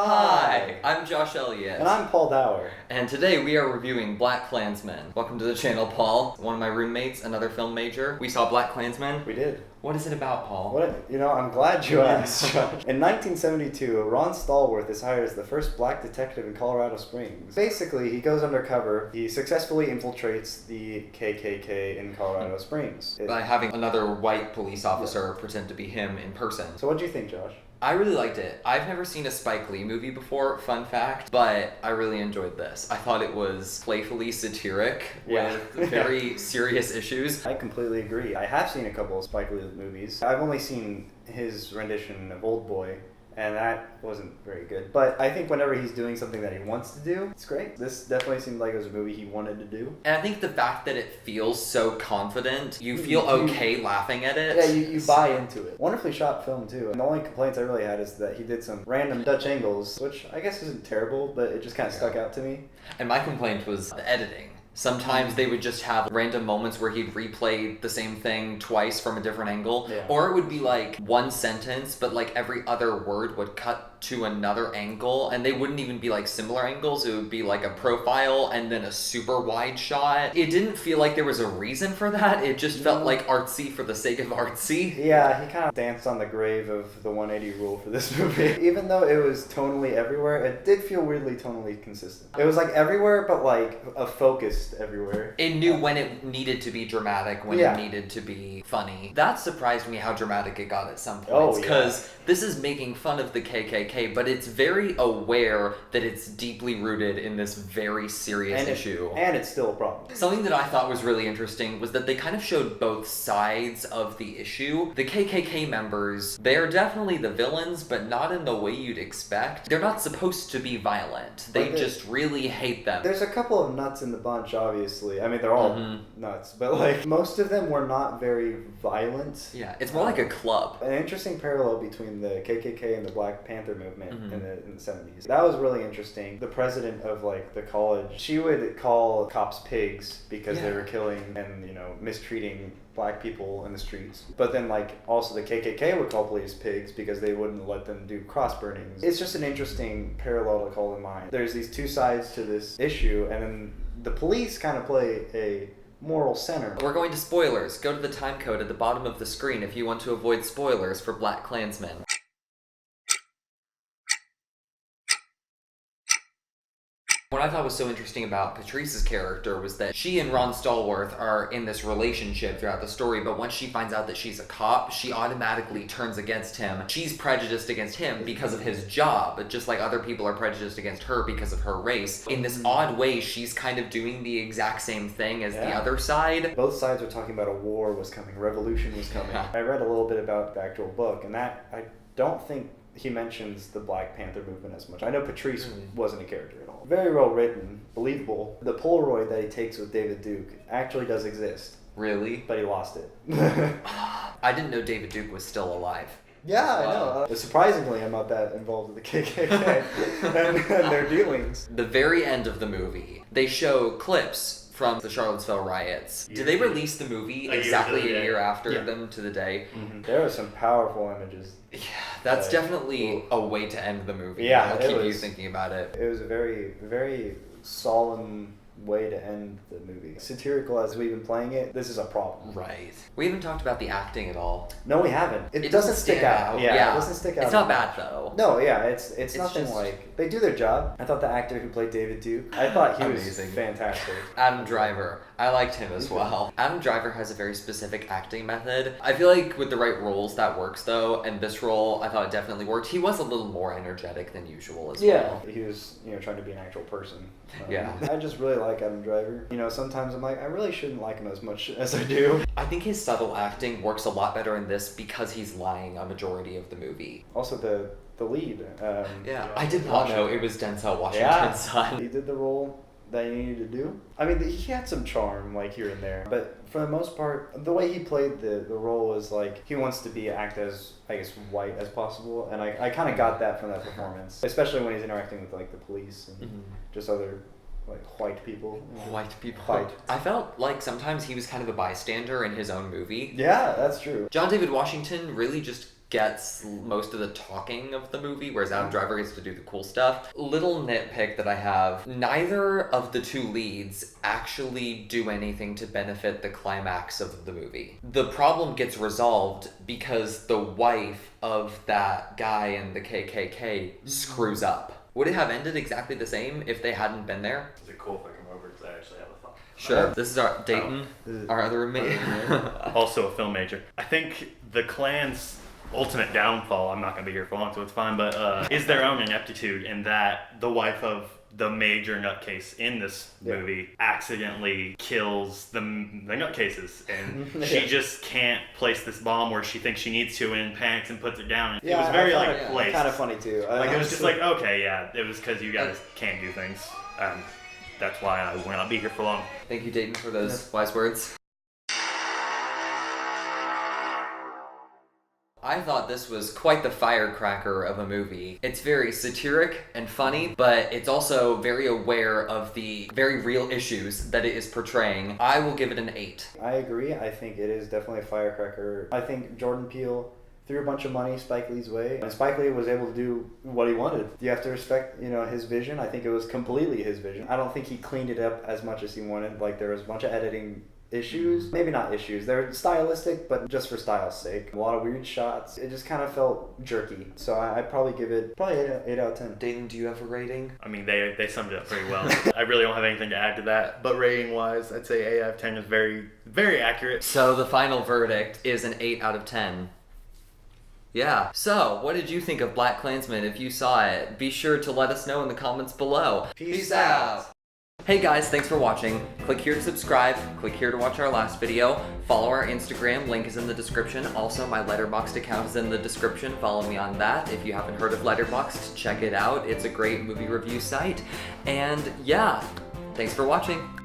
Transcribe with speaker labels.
Speaker 1: Hi, I'm Josh Elliott.
Speaker 2: And I'm Paul Dower.
Speaker 1: And today we are reviewing BlacKkKlansman. Welcome to the channel, Paul. One of my roommates, another film major. We saw BlacKkKlansman.
Speaker 2: We did.
Speaker 1: What is it about, Paul?
Speaker 2: I'm glad you asked. In 1972, Ron Stallworth is hired as the first black detective in Colorado Springs. Basically, he goes undercover. He successfully infiltrates the KKK in Colorado Springs.
Speaker 1: By having another white police officer pretend to be him in person.
Speaker 2: So what do you think, Josh?
Speaker 1: I really liked it. I've never seen a Spike Lee movie before, fun fact, but I really enjoyed this. I thought it was playfully satiric with very serious issues.
Speaker 2: I completely agree. I have seen a couple of Spike Lee movies. I've only seen his rendition of Old Boy, and that wasn't very good. But I think whenever he's doing something that he wants to do, it's great. This definitely seemed like it was a movie he wanted to do.
Speaker 1: And I think the fact that it feels so confident, you feel okay laughing at it.
Speaker 2: Yeah, you buy into it. Wonderfully shot film, too. And the only complaints I really had is that he did some random Dutch angles, which I guess isn't terrible, but it just kind of stuck out to me.
Speaker 1: And my complaint was the editing. Sometimes they would just have random moments where he'd replay the same thing twice from a different angle.
Speaker 2: Yeah.
Speaker 1: Or it would be like one sentence, but like every other word would cut to another angle, and they wouldn't even be like similar angles. It would be like a profile and then a super wide shot. It didn't feel like there was a reason for that. It just felt like artsy for the sake of artsy.
Speaker 2: Yeah, he kind of danced on the grave of the 180 rule for this movie. Even though it was tonally everywhere, it did feel weirdly tonally consistent. It was like everywhere, but like a focused everywhere.
Speaker 1: It knew when it needed to be dramatic, when it needed to be funny. That surprised me how dramatic it got at some points, because this is making fun of the KKK, but it's very aware that it's deeply rooted in this very serious issue.
Speaker 2: And it's still a problem.
Speaker 1: Something that I thought was really interesting was that they kind of showed both sides of the issue. The KKK members, they're definitely the villains, but not in the way you'd expect. They're not supposed to be violent. They just really hate them.
Speaker 2: There's a couple of nuts in the bunch, obviously. I mean, they're all nuts, but like most of them were not very violent.
Speaker 1: Yeah, it's more like a club.
Speaker 2: An interesting parallel between the KKK and the Black Panther movement in the 70s. That was really interesting. The president of like the college, she would call cops pigs because they were killing and, mistreating black people in the streets. But then like also the KKK would call police pigs because they wouldn't let them do cross burnings. It's just an interesting parallel to call in mind. There's these two sides to this issue, and then the police kind of play a moral center.
Speaker 1: We're going to spoilers. Go to the time code at the bottom of the screen if you want to avoid spoilers for BlacKkKlansman. What I thought was so interesting about Patrice's character was that she and Ron Stallworth are in this relationship throughout the story, but once she finds out that she's a cop, she automatically turns against him. She's prejudiced against him because of his job, just like other people are prejudiced against her because of her race. In this odd way, she's kind of doing the exact same thing as the other side.
Speaker 2: Both sides were talking about a war was coming, revolution was coming. I read a little bit about the actual book, and that I don't think he mentions the Black Panther movement as much. I know Patrice wasn't a character at all. Very well written, believable. The Polaroid that he takes with David Duke actually does exist.
Speaker 1: Really?
Speaker 2: But he lost it.
Speaker 1: I didn't know David Duke was still alive.
Speaker 2: Yeah, I know. Surprisingly, I'm not that involved with the KKK and their dealings.
Speaker 1: The very end of the movie, they show clips from the Charlottesville riots. Did they release the movie exactly a year after them to the day?
Speaker 2: There are some powerful images.
Speaker 1: Yeah, that's definitely a way to end the movie.
Speaker 2: Yeah,
Speaker 1: I'll keep you thinking about it.
Speaker 2: It was a very, very solemn way to end the movie. Satirical as we've been playing it, this is a problem.
Speaker 1: Right. We haven't talked about the acting at all.
Speaker 2: No, we haven't. It doesn't stick out. Yeah, it doesn't stick out.
Speaker 1: It's not bad though.
Speaker 2: No, yeah, it's nothing just like they do their job. I thought the actor who played David Duke, I thought he was fantastic.
Speaker 1: Adam Driver. I liked him as well. Adam Driver has a very specific acting method. I feel like with the right roles that works though, and this role I thought it definitely worked. He was a little more energetic than usual as well.
Speaker 2: He was, trying to be an actual person.
Speaker 1: Yeah.
Speaker 2: I just really like Adam Driver. Sometimes I'm like, I really shouldn't like him as much as I do.
Speaker 1: I think his subtle acting works a lot better in this because he's lying a majority of the movie.
Speaker 2: Also the lead.
Speaker 1: I did not know it was Denzel Washington's son.
Speaker 2: He did the role that he needed to do. I mean, he had some charm, like, here and there. But for the most part, the way he played the role was, like, he wants to act as, I guess, white as possible. And I kind of got that from that performance. Especially when he's interacting with, like, the police and just other, like, white people.
Speaker 1: White people.
Speaker 2: White.
Speaker 1: I felt like sometimes he was kind of a bystander in his own movie.
Speaker 2: Yeah, that's true.
Speaker 1: John David Washington really just gets most of the talking of the movie, whereas Adam Driver gets to do the cool stuff. Little nitpick that I have, neither of the two leads actually do anything to benefit the climax of the movie. The problem gets resolved because the wife of that guy in the KKK screws up. Would it have ended exactly the same if they hadn't been there?
Speaker 3: Is it cool if I come over, because I actually have a thought?
Speaker 1: Sure. This is our Dayton, our other roommate.
Speaker 3: Also a film major. I think the Klan's ultimate downfall, I'm not going to be here for long, so it's fine, but is their own ineptitude in that the wife of the major nutcase in this movie accidentally kills the nutcases, and she just can't place this bomb where she thinks she needs to, and panics and puts it down.
Speaker 2: Yeah,
Speaker 3: it was very placed.
Speaker 2: Kind of funny too.
Speaker 3: Like it was just like, okay, yeah, it was because you guys can't do things. That's why I will not be here for long.
Speaker 1: Thank you, Dayton, for those wise words. I thought this was quite the firecracker of a movie. It's very satiric and funny, but it's also very aware of the very real issues that it is portraying. I will give it an 8.
Speaker 2: I agree. I think it is definitely a firecracker. I think Jordan Peele threw a bunch of money Spike Lee's way, and Spike Lee was able to do what he wanted. You have to respect, his vision. I think it was completely his vision. I don't think he cleaned it up as much as he wanted. Like, there was a bunch of editing issues. Maybe not issues. They're stylistic, but just for style's sake. A lot of weird shots. It just kind of felt jerky. So I'd probably give it 8 out of 10.
Speaker 1: Dayton, do you have a rating?
Speaker 3: I mean, they summed it up pretty well. I really don't have anything to add to that. But rating-wise, I'd say 8 out of 10 is very, very accurate.
Speaker 1: So the final verdict is an 8 out of 10. Yeah. So, what did you think of BlacKkKlansman? If you saw it, be sure to let us know in the comments below.
Speaker 2: Peace out.
Speaker 1: Hey guys, thanks for watching. Click here to subscribe, click here to watch our last video, follow our Instagram, link is in the description. Also, my Letterboxd account is in the description, follow me on that. If you haven't heard of Letterboxd, check it out. It's a great movie review site. And yeah, thanks for watching.